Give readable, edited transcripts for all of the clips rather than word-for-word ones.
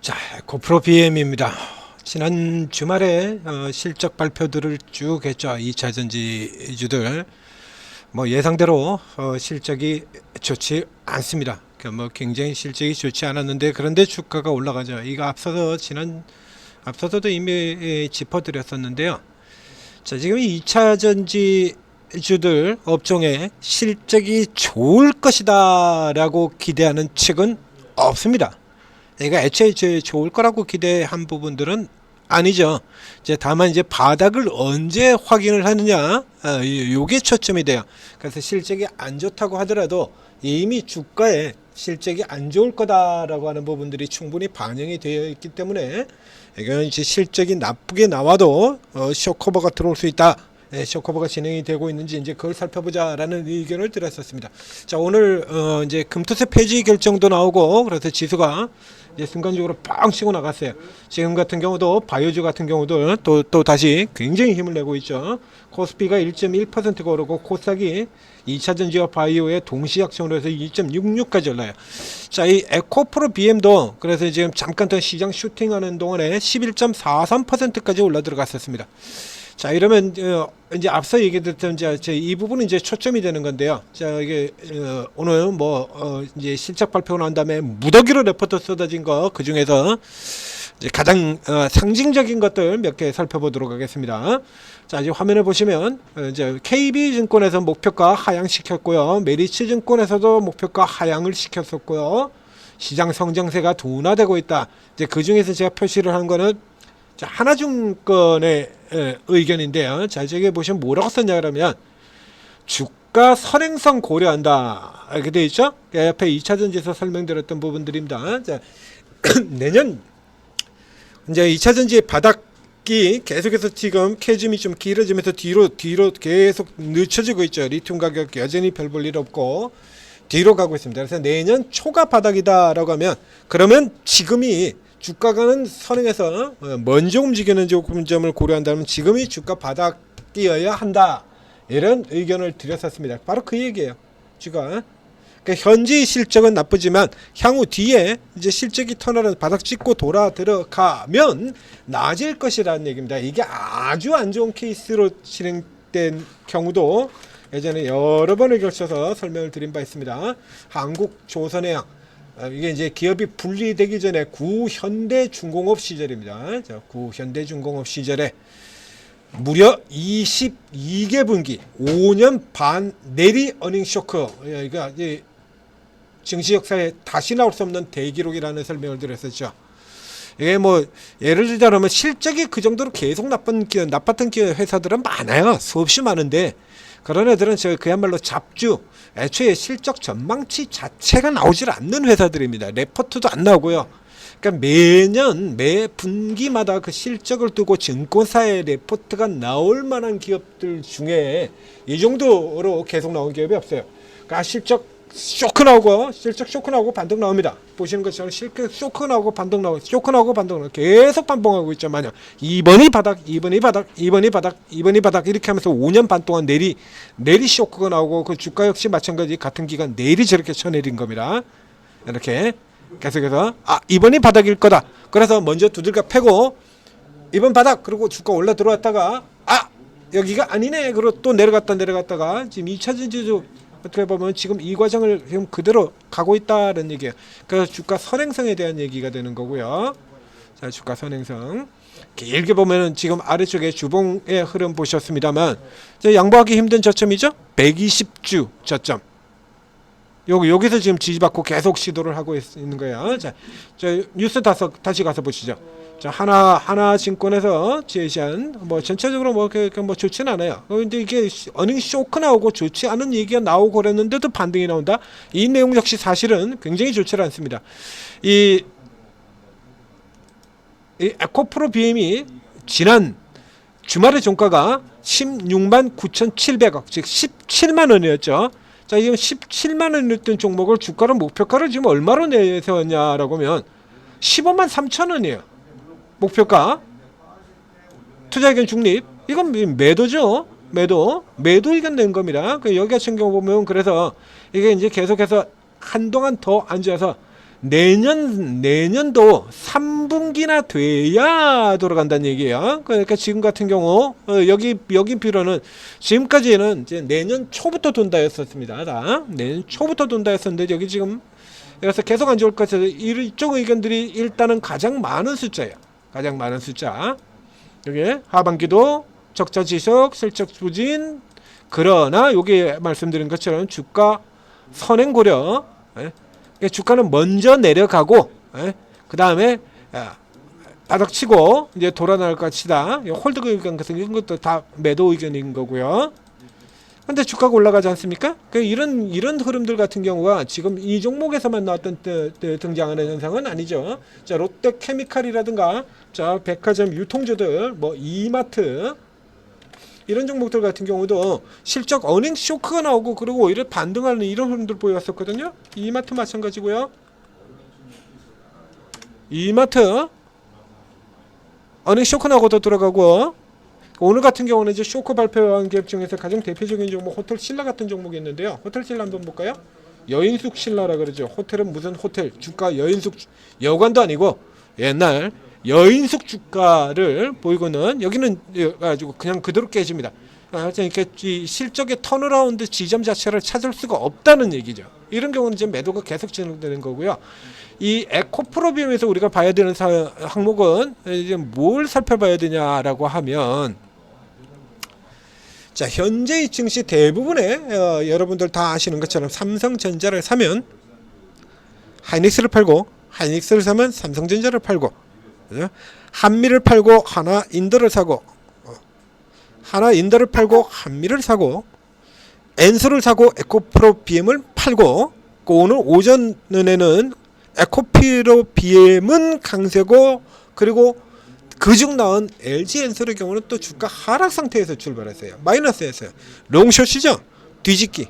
자, 고프로 BM입니다. 지난 주말에 실적 발표들을 쭉 했죠. 2차 전지주들 뭐 예상대로 실적이 좋지 않습니다. 뭐 굉장히 실적이 좋지 않았는데 그런데 주가가 올라가죠. 이거 앞서서도 이미 짚어드렸었는데요. 자, 지금 2차 전지주들 업종에 실적이 좋을 것이다라고 기대하는 측은 없습니다. 그러니까 애초에 좋을 거라고 기대한 부분들은 아니죠. 이제 다만 이제 바닥을 언제 확인을 하느냐, 요게 초점이 돼요. 그래서 실적이 안 좋다고 하더라도 이미 주가에 실적이 안 좋을 거다라고 하는 부분들이 충분히 반영이 되어 있기 때문에 이건 이제 실적이 나쁘게 나와도 쇼커버가 들어올 수 있다. 쇼커버가 진행이 되고 있는지 이제 그걸 살펴보자라는 의견을 드렸었습니다. 자, 오늘 이제 금투세 폐지 결정도 나오고 그래서 지수가 이제 순간적으로 뻥 치고 나갔어요. 지금 같은 경우도 바이오주 같은 경우도 또 다시 굉장히 힘을 내고 있죠. 코스피가 1.1%가 오르고 코스닥이 2차 전지와 바이오의 동시 약정으로 해서 2.66까지 올라요. 자, 이 에코프로 BM도 그래서 지금 잠깐 더 시장 슈팅하는 동안에 11.43%까지 올라 들어갔었습니다. 자, 이러면 이제 앞서 얘기했던 이 부분은 이제 초점이 되는 건데요. 자, 이게 오늘 이제 실적 발표가 난 다음에 무더기로 레포트 쏟아진 거 그 중에서 이제 가장 상징적인 것들 몇 개 살펴보도록 하겠습니다. 자, 이제 화면을 보시면 이제 KB증권에서 목표가 하향시켰고요. 메리츠증권에서도 목표가 하향을 시켰었고요. 시장 성장세가 둔화되고 있다. 이제 그 중에서 제가 표시를 한 거는 자, 하나증권의 의견인데요. 자, 저기 보시면 뭐라고 썼냐 그러면 주가 선행성 고려한다 이렇게 되어 있죠. 옆에 2차 전지에서 설명드렸던 부분들입니다. 자, 내년 이제 2차 전지의 바닥이 계속해서 지금 캐즘이 좀 길어지면서 뒤로 계속 늦춰지고 있죠. 리튬 가격 여전히 별 볼 일 없고 뒤로 가고 있습니다. 그래서 내년 초가 바닥이다라고 하면 그러면 지금이 주가가는 선행해서 먼저 움직이는 점을 고려한다면 지금이 주가 바닥이어야 한다. 이런 의견을 드렸었습니다. 바로 그 얘기예요. 그러니까 현지 실적은 나쁘지만 향후 뒤에 이제 실적이 턴어라운 바닥 찍고 돌아 들어가면 나아질 것이라는 얘기입니다. 이게 아주 안 좋은 케이스로 진행된 경우도 예전에 여러 번을 걸쳐서 설명을 드린 바 있습니다. 한국조선해양 이게 이제 기업이 분리되기 전에 구현대중공업 시절입니다. 자, 구현대중공업 시절에 무려 22개 분기 5년 반 내리 어닝 쇼크, 그러니까 증시 역사에 다시 나올 수 없는 대기록이라는 설명을 드렸었죠. 이게 뭐 예를 들자면 실적이 그 정도로 계속 나빴던 회사들은 많아요. 수없이 많은데 그런 애들은 그야말로 잡주, 애초에 실적 전망치 자체가 나오질 않는 회사들입니다. 레포트도 안 나오고요. 그러니까 매년 매 분기마다 그 실적을 두고 증권사의 레포트가 나올 만한 기업들 중에 이 정도로 계속 나온 기업이 없어요. 그러니까 실적 쇼크 나오고 반등 나옵니다. 보시는 것처럼 실적 쇼크 나오고 반등 나오고 쇼크 나오고 반등 나오고 계속 반복하고 있죠. 마냥 2번이 바닥 이렇게 하면서 5년 반 동안 내리 쇼크가 나오고 그 주가 역시 마찬가지 같은 기간 내리 저렇게 쳐내린 겁니다. 이렇게 계속해서 이번이 바닥일 거다. 그래서 먼저 두들겨 패고 이번 바닥 그리고 주가 올라 들어왔다가 여기가 아니네. 그리고 또 내려갔다가 지금 2차 전지주 어떻게 보면 지금 이 과정을 지금 그대로 가고 있다는 얘기예요. 그래서 주가 선행성에 대한 얘기가 되는 거고요. 자, 주가 선행성 길게 보면은 지금 아래쪽에 주봉의 흐름 보셨습니다만 양보하기 힘든 저점이죠. 120주 저점. 여기서 지금 지지받고 계속 시도를 하고 있는 거예요. 자, 뉴스 다시 가서 보시죠. 자, 하나증권에서 제시한 전체적으로 뭐 좋지는 않아요. 근데 이게 어닝 쇼크 나오고 좋지 않은 얘기가 나오고 그랬는데도 반등이 나온다. 이 내용 역시 사실은 굉장히 좋지 않습니다. 이 에코프로 BM이 지난 주말의 종가가 16만 9,700억, 즉 17만 원이었죠. 자, 지금 17만 원이었던 종목을 주가를 목표가를 지금 얼마로 내세웠냐라고 하면 15만 3천 원이에요. 목표가 투자의견 중립 이건 매도죠. 매도 의견 낸 겁니다. 여기 같은 경우 보면 그래서 이게 이제 계속해서 한동안 더 앉아서 내년도 3분기나 돼야 돌아간다는 얘기예요. 그러니까 지금 같은 경우 여기 비로는 지금까지는 이제 내년 초부터 돈다 했었습니다. 내년 초부터 돈다 했었는데 여기 지금 그래서 계속 안 좋을 것 같아서 이쪽 의견들이 일단은 가장 많은 숫자예요. 가장 많은 숫자. 여기 하반기도 적자 지속, 실적 부진. 그러나 여기 말씀드린 것처럼 주가 선행 고려. 주가는 먼저 내려가고 그 다음에 바닥치고 이제 돌아날 것이다. 홀드 의견 같은 것도 다 매도 의견인 거고요. 근데 주가가 올라가지 않습니까? 이런 흐름들 같은 경우가 지금 이 종목에서만 나왔던 등장하는 현상은 아니죠. 자, 롯데케미칼이라든가 자, 백화점 유통주들 뭐 이마트 이런 종목들 같은 경우도 실적 어닝 쇼크가 나오고 그리고 오히려 반등하는 이런 흐름들 보였었거든요. 이마트 마찬가지고요. 이마트 어닝 쇼크 나고도 들어가고 오늘 같은 경우는 이제 쇼크 발표한 기업 중에서 가장 대표적인 종목 호텔 신라 같은 종목이 있는데요. 호텔 신라 한번 볼까요? 여인숙 신라라 그러죠. 호텔은 무슨 호텔? 주가 여인숙 여관도 아니고 옛날 여인숙 주가를 보이고는 여기는 가지고 그냥 그대로 깨집니다. 그러니까 이 실적의 턴어라운드 지점 자체를 찾을 수가 없다는 얘기죠. 이런 경우는 이제 매도가 계속 진행되는 거고요. 이 에코프로비움에서 우리가 봐야 되는 항목은 이제 뭘 살펴봐야 되냐라고 하면 자, 현재 이 증시 대부분의 여러분들 다 아시는 것처럼 삼성전자를 사면 하이닉스를 팔고 하이닉스를 사면 삼성전자를 팔고 한미를 팔고 하나인더를 사고 하나인더를 팔고 한미를 사고 엔소를 사고 에코프로비엠을 팔고 오늘 오전에는 에코프로비엠은 강세고 그리고 그중 나온 LG엔솔의 경우는 또 주가 하락 상태에서 출발했어요. 마이너스였어요. 롱숏이죠. 뒤집기.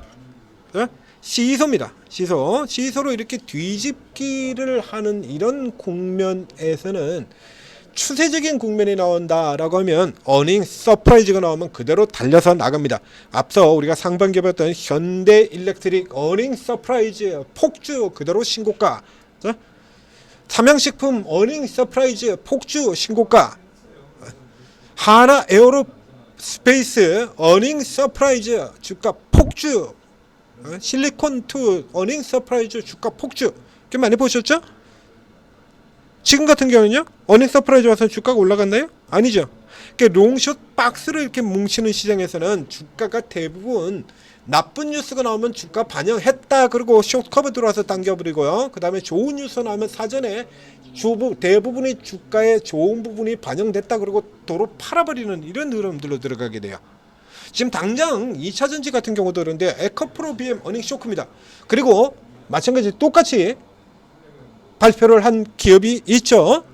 시소입니다. 시소로 이렇게 뒤집기를 하는 이런 국면에서는 추세적인 국면이 나온다라고 하면 어닝 서프라이즈가 나오면 그대로 달려서 나갑니다. 앞서 우리가 상반기에 봤던 현대일렉트릭 어닝 서프라이즈 폭주 그대로 신고가. 삼양식품 어닝 서프라이즈 폭주 신고가. 하나 에어로스페이스 어닝 서프라이즈 주가 폭주. 실리콘2 어닝 서프라이즈 주가 폭주. 꽤 많이 보셨죠? 지금 같은 경우는요, 어닝 서프라이즈 와서 주가가 올라갔나요? 아니죠. 그러니까 롱숏 박스를 이렇게 뭉치는 시장에서는 주가가 대부분 나쁜 뉴스가 나오면 주가 반영했다. 그리고 숏커브 들어와서 당겨버리고요. 그 다음에 좋은 뉴스 나오면 사전에 대부분의 주가의 좋은 부분이 반영됐다. 그리고 도로 팔아버리는 이런 흐름들로 들어가게 돼요. 지금 당장 2차전지 같은 경우도 그런데 에코프로비엠 어닝 쇼크입니다. 그리고 마찬가지 똑같이 발표를 한 기업이 있죠.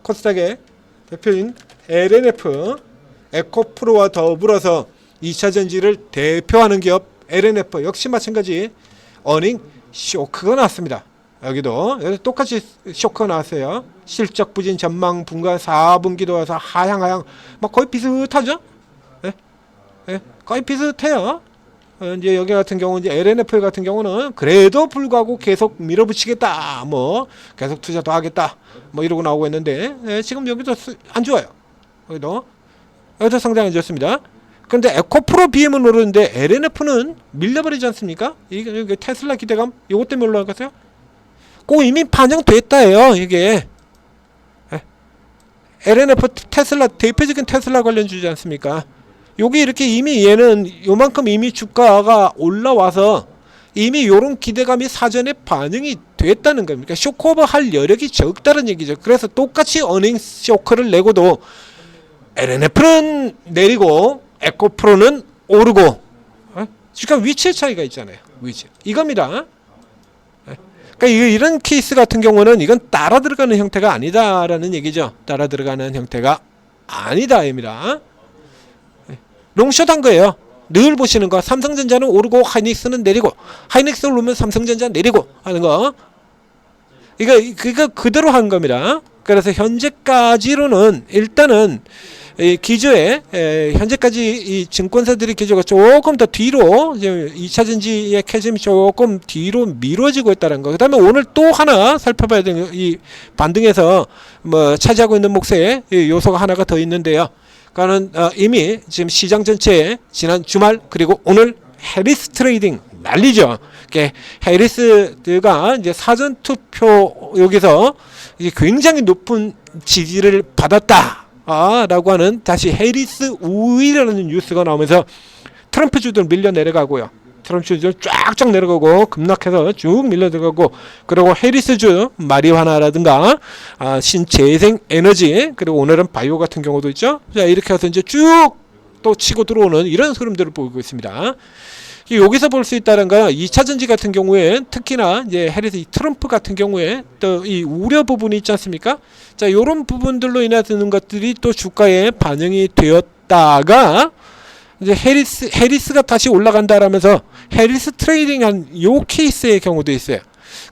코스닥의 대표인 LNF 에코프로와 더불어서 2차전지를 대표하는 기업 LNF 역시 마찬가지 어닝 쇼크가 나왔습니다. 여기도 똑같이 쇼크가 나왔어요. 실적 부진 전망 분과 4분기도 와서 하향 막 거의 비슷하죠? 거의 비슷해요. 이제 여기 같은 경우 이제 LNF 같은 경우는 그래도 불구하고 계속 밀어붙이겠다, 뭐 계속 투자 더 하겠다, 뭐 이러고 나오고 있는데 지금 여기도 안 좋아요. 여기도 상당히 안 좋습니다. 근데 에코프로 BM은 오르는데 LNF는 밀려버리지 않습니까? 이게 테슬라 기대감 이것 때문에 올라갔어요? 꼭 이미 반영됐다예요. 이게 LNF 테슬라 대표적인 테슬라 관련 주지 않습니까? 여기 이렇게 이미 얘는 요만큼 이미 주가가 올라와서 이미 요런 기대감이 사전에 반영이 됐다는 겁니다. 쇼크오버 할 여력이 적다는 얘기죠. 그래서 똑같이 어닝 쇼크를 내고도 LNF는 내리고 에코프로는 오르고 그러니까 위치의 차이가 있잖아요. 위치 이겁니다. 그러니까 이런 케이스 같은 경우는 이건 따라 들어가는 형태가 아니다라는 얘기죠. 따라 들어가는 형태가 아니다입니다. 롱숏 한 거예요. 늘 보시는 거. 삼성전자는 오르고 하이닉스는 내리고, 하이닉스를 오르면 삼성전자 내리고 하는 거. 이거 그대로 한 겁니다. 그래서 현재까지로는 일단은 이 기조에 현재까지 이 증권사들의 기조가 조금 더 뒤로 2차 전지의 캐즘이 조금 뒤로 미뤄지고 있다는 거. 그다음에 오늘 또 하나 살펴봐야 되는 이 반등에서 뭐 차지하고 있는 몫의 요소가 하나가 더 있는데요. 그거는 이미 지금 시장 전체에 지난 주말 그리고 오늘 해리스 트레이딩 난리죠. 해리스가 이제 사전 투표 여기서 이제 굉장히 높은 지지를 받았다. 라고 하는 다시 해리스 우위라는 뉴스가 나오면서 트럼프 주들 밀려 내려가고요. 트럼프 주들 쫙쫙 내려가고 급락해서 쭉 밀려 들어가고 그리고 해리스 주 마리화나라든가 신재생 에너지 그리고 오늘은 바이오 같은 경우도 있죠. 자, 이렇게 해서 이제 쭉 또 치고 들어오는 이런 흐름들을 보이고 있습니다. 여기서 볼 수 있다는 건 2차 전지 같은 경우에 특히나 이제 해리스 트럼프 같은 경우에 또 이 우려 부분이 있지 않습니까? 자, 이런 부분들로 인해 드는 것들이 또 주가에 반영이 되었다가 이제 해리스가 다시 올라간다라면서 해리스 트레이딩한 요 케이스의 경우도 있어요.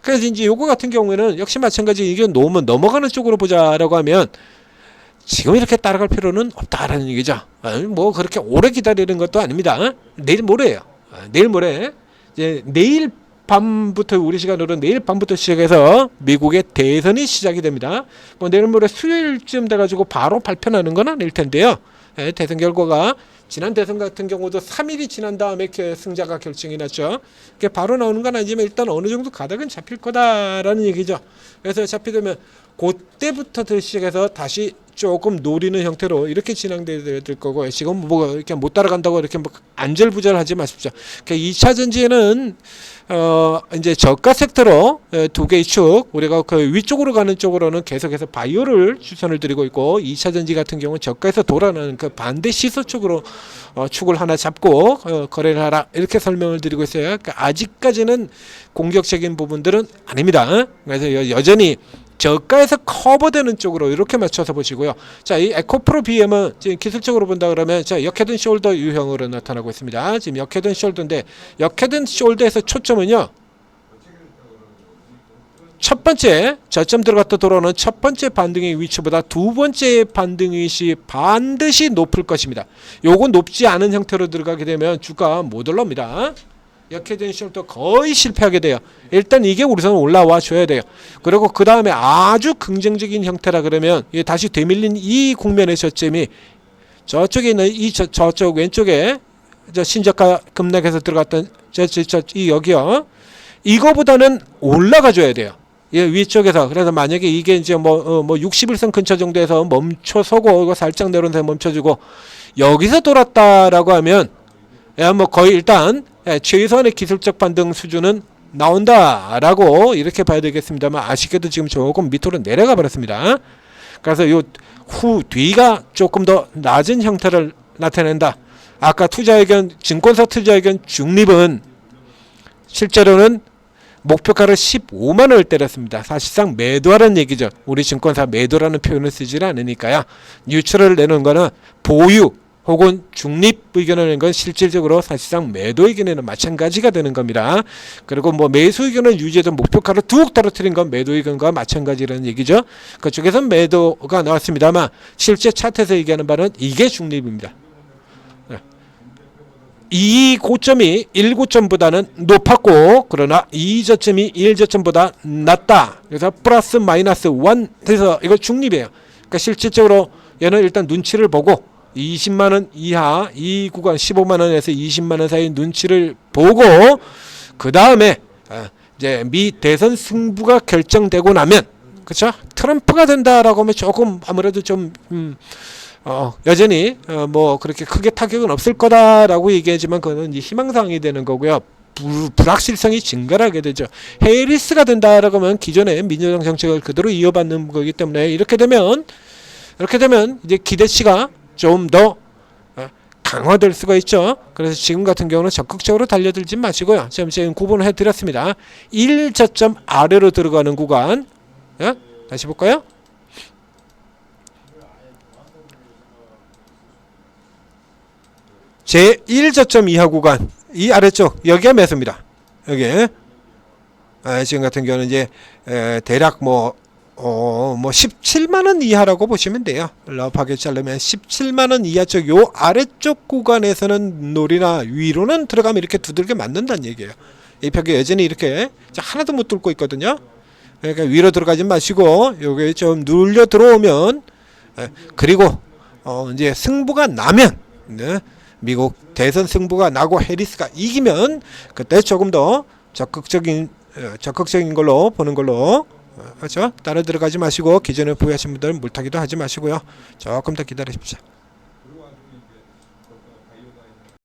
그래서 이제 요거 같은 경우에는 역시 마찬가지 이게 너무 넘어가는 쪽으로 보자라고 하면 지금 이렇게 따라갈 필요는 없다라는 얘기죠. 뭐 그렇게 오래 기다리는 것도 아닙니다. 내일 모레예요. 내일 모레 이제 내일 밤부터 우리 시간으로 내일 밤부터 시작해서 미국의 대선이 시작이 됩니다. 뭐 내일 모레 수요일쯤 돼가지고 바로 발표나는 건 아닐 텐데요. 대선 결과가 지난 대선 같은 경우도 3일이 지난 다음에 승자가 결정이 났죠. 그게 바로 나오는 건 아니지만 일단 어느 정도 가닥은 잡힐 거다라는 얘기죠. 그래서 잡히되면 그때부터 시작해서 다시 조금 노리는 형태로 이렇게 진행될 거고 지금 뭐 이렇게 못 따라간다고 이렇게 뭐 안절부절하지 마십시오. 그러니까 2차 전지에는 이제 저가 섹터로 두 개의 축 우리가 그 위쪽으로 가는 쪽으로는 계속해서 바이오를 추천을 드리고 있고 2차 전지 같은 경우는 저가에서 돌아가는 그 반대 시소 쪽으로 축을 하나 잡고 거래를 하라 이렇게 설명을 드리고 있어요. 그러니까 아직까지는 공격적인 부분들은 아닙니다. 그래서 여전히 저가에서 커버되는 쪽으로 이렇게 맞춰서 보시고요. 자, 이 에코프로 BM은 지금 기술적으로 본다 그러면 자, 역헤드 숄더 유형으로 나타나고 있습니다. 지금 역헤드 숄더인데 역헤드 숄더에서 초점은요. 첫 번째 저점 들어갔다 돌아오는 첫 번째 반등의 위치보다 두 번째 반등의 위치 반드시 높을 것입니다. 요거 높지 않은 형태로 들어가게 되면 주가 못 올라옵니다. 역헤드 숄더 거의 실패하게 돼요. 일단 이게 우선 올라와 줘야 돼요. 그리고 그 다음에 아주 긍정적인 형태라 그러면 다시 되밀린 이 국면의 저점이 저쪽에 있는 이 저쪽 왼쪽에 저 신저가 급락해서 들어갔던 이 여기요. 이거보다는 올라가 줘야 돼요. 위쪽에서. 그래서 만약에 이게 이제 뭐 60일선 근처 정도에서 멈춰서고 이거 살짝 내려오면서 멈춰주고 여기서 돌았다라고 하면 뭐 거의 일단 최소한의 기술적 반등 수준은 나온다라고 이렇게 봐야 되겠습니다만 아쉽게도 지금 조금 밑으로 내려가 버렸습니다. 그래서 요 후 뒤가 조금 더 낮은 형태를 나타낸다. 아까 투자의견 증권사 투자의견 중립은 실제로는 목표가를 15만 원을 때렸습니다. 사실상 매도하라는 얘기죠. 우리 증권사 매도라는 표현을 쓰지 않으니까요. 뉴트럴을 내는 거는 보유 혹은 중립 의견을 내는 건 실질적으로 사실상 매도 의견에는 마찬가지가 되는 겁니다. 그리고 뭐 매수 의견을 유지해도 목표가를 뚝 떨어뜨린 건 매도 의견과 마찬가지라는 얘기죠. 그쪽에서는 매도가 나왔습니다만 실제 차트에서 얘기하는 바는 이게 중립입니다. 이 고점이 1고점보다는 높았고 그러나 이 저점이 1저점보다 낮다. 그래서 플러스 마이너스 1 해서 이거 중립이에요. 그러니까 실질적으로 얘는 일단 눈치를 보고 20만원 이하 이 구간 15만원에서 20만원 사이 눈치를 보고 그 다음에 이제 미 대선 승부가 결정되고 나면 그렇죠? 트럼프가 된다라고 하면 조금 아무래도 좀 여전히 뭐 그렇게 크게 타격은 없을 거다라고 얘기하지만 그거는 이제 희망사항이 되는 거고요. 불확실성이 증가하게 되죠. 해리스가 된다라고 하면 기존의 민주당 정책을 그대로 이어받는 거기 때문에 이렇게 되면 이제 기대치가 좀 더 강화될 수가 있죠. 그래서 지금 같은 경우는 적극적으로 달려들지 마시고요. 지금 구분을 해드렸습니다. 1저점 아래로 들어가는 구간 다시 볼까요? 제 1저점 이하 구간 이 아래쪽 여기가 매수입니다. 여기 지금 같은 경우는 이제 대략 뭐 뭐 17만 원 이하라고 보시면 돼요. 러프하게 자르면 17만 원 이하 쪽 요 아래쪽 구간에서는 놀이나 위로는 들어가면 이렇게 두들겨 맞는다는 얘기예요. 이 벽이 여전히 이렇게 하나도 못 뚫고 있거든요. 그러니까 위로 들어가지 마시고 요게 좀 눌려 들어오면 그리고 이제 승부가 나면 네, 미국 대선 승부가 나고 해리스가 이기면 그때 조금 더 적극적인 걸로 보는 걸로 그렇죠? 따라 들어가지 마시고 기존에 보유하신 분들 물타기도 하지 마시고요. 조금 더 기다리십시오.